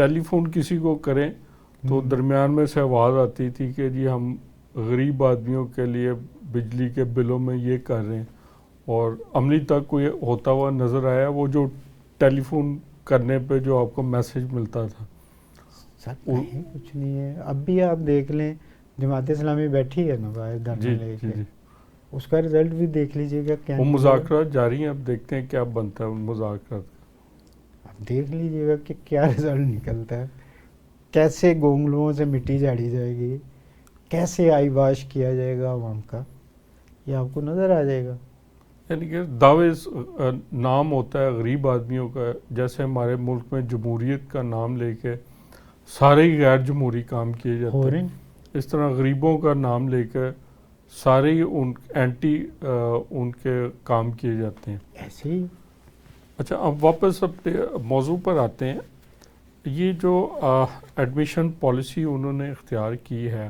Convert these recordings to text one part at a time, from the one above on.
ٹیلی phone کسی کو کریں تو درمیان میں سے آواز آتی تھی کہ جی ہم غریب آدمیوں کے لیے بجلی کے بلوں میں یہ کر رہے ہیں، اور عملی تک کوئی ہوتا ہوا نظر آیا وہ جو ٹیلی فون کرنے پہ جو آپ کو میسج ملتا تھا؟ سر نہیں، کچھ نہیں ہے. اب بھی آپ دیکھ لیں جماعت اسلامی بیٹھی ہے نا باہر دھرنا لے کے، اس کا رزلٹ بھی دیکھ لیجیے گا کیا. وہ مذاکرات جاری ہیں، اب دیکھتے ہیں کیا بنتا ہے ان مذاکرات. اب دیکھ لیجیے گا کہ کیا رزلٹ نکلتا ہے، کیسے گونگلوؤں سے مٹی جھاڑی جائے گی، کیسے آئی واش کیا جائے گا عوام کا، یہ آپ کو نظر آ جائے گا. یعنی کہ دعوے نام ہوتا ہے غریب آدمیوں کا، جیسے ہمارے ملک میں جمہوریت کا نام لے کے سارے ہی غیر جمہوری کام کیے جاتے ہیں، اس طرح غریبوں کا نام لے کے سارے ہی ان اینٹی ان کے کام کیے جاتے ہیں ایسے ہی. اچھا، اب واپس اپنے موضوع پر آتے ہیں. یہ جو ایڈمیشن پالیسی انہوں نے اختیار کی ہے،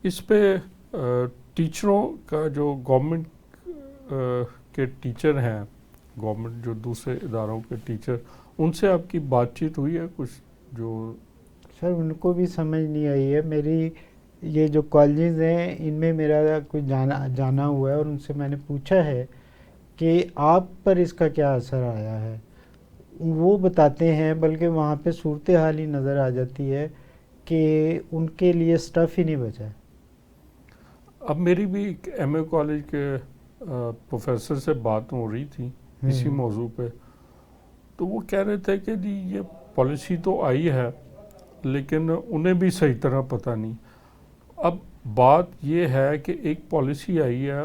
اس پہ ٹیچروں کا جو گورنمنٹ کے ٹیچر ہیں، گورنمنٹ جو دوسرے اداروں کے ٹیچر، ان سے آپ کی بات چیت ہوئی ہے کچھ؟ جو سر ان کو بھی سمجھ نہیں آئی ہے. میری یہ جو کالجز ہیں ان میں میرا کچھ جانا ہوا ہے اور ان سے میں نے پوچھا ہے کہ آپ پر اس کا کیا اثر آیا ہے. وہ بتاتے ہیں، بلکہ وہاں پہ صورتحال ہی نظر آ جاتی ہے کہ ان کے لیے سٹف ہی نہیں بچا ہے. اب میری بھی ایک ایم اے کالج کے پروفیسر سے بات ہو رہی تھی اسی موضوع پہ، تو وہ کہہ رہے تھے کہ جی یہ پالیسی تو آئی ہے لیکن انہیں بھی صحیح طرح پتہ نہیں. اب بات یہ ہے کہ ایک پالیسی آئی ہے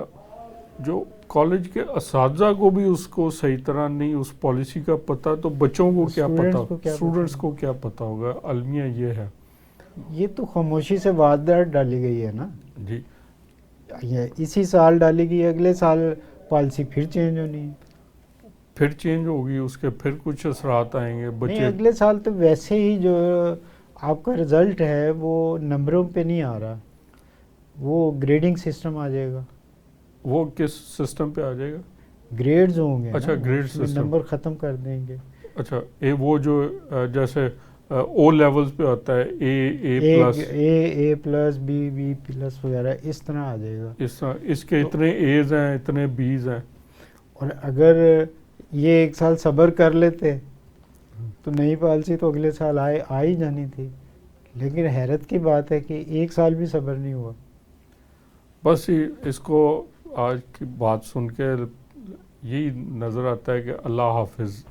جو کالج کے اساتذہ کو بھی اس کو صحیح طرح نہیں اس پالیسی کا پتہ، تو بچوں کو کیا پتہ، اسٹوڈنٹس کو کیا پتہ ہوگا. المیہ یہ ہے، یہ تو خاموشی سے واردات ڈالی گئی ہے نا جی. اسی سال ڈالی گئی، اگلے سال پالیسی پھر چینج ہونی ہے، پھر چینج ہوگی، اس کے پھر کچھ اثرات آئیں گے. نہیں بچے اگلے سال تو ویسے ہی جو آپ کا رزلٹ ہے وہ نمبروں پہ نہیں آ رہا، وہ گریڈنگ سسٹم آ جائے گا. وہ کس سسٹم پہ آ جائے گا؟ گریڈز ہوں گے. اچھا، گریڈ سسٹم، نمبر ختم کر دیں گے. اچھا، وہ جو جیسے او لیولز پہ ہوتا ہے A plus, A plus, B plus وغیرہ، اس طرح آ جائے گا. اس طرح اس کے اتنے ایز ہیں، اتنے بیز ہیں. اور اگر یہ ایک سال صبر کر لیتے تو نئی پالیسی تو اگلے سال آ ہی جانی تھی، لیکن حیرت کی بات ہے کہ ایک سال بھی صبر نہیں ہوا. بس اس کو آج کی بات سن کے یہی نظر آتا ہے کہ اللہ حافظ.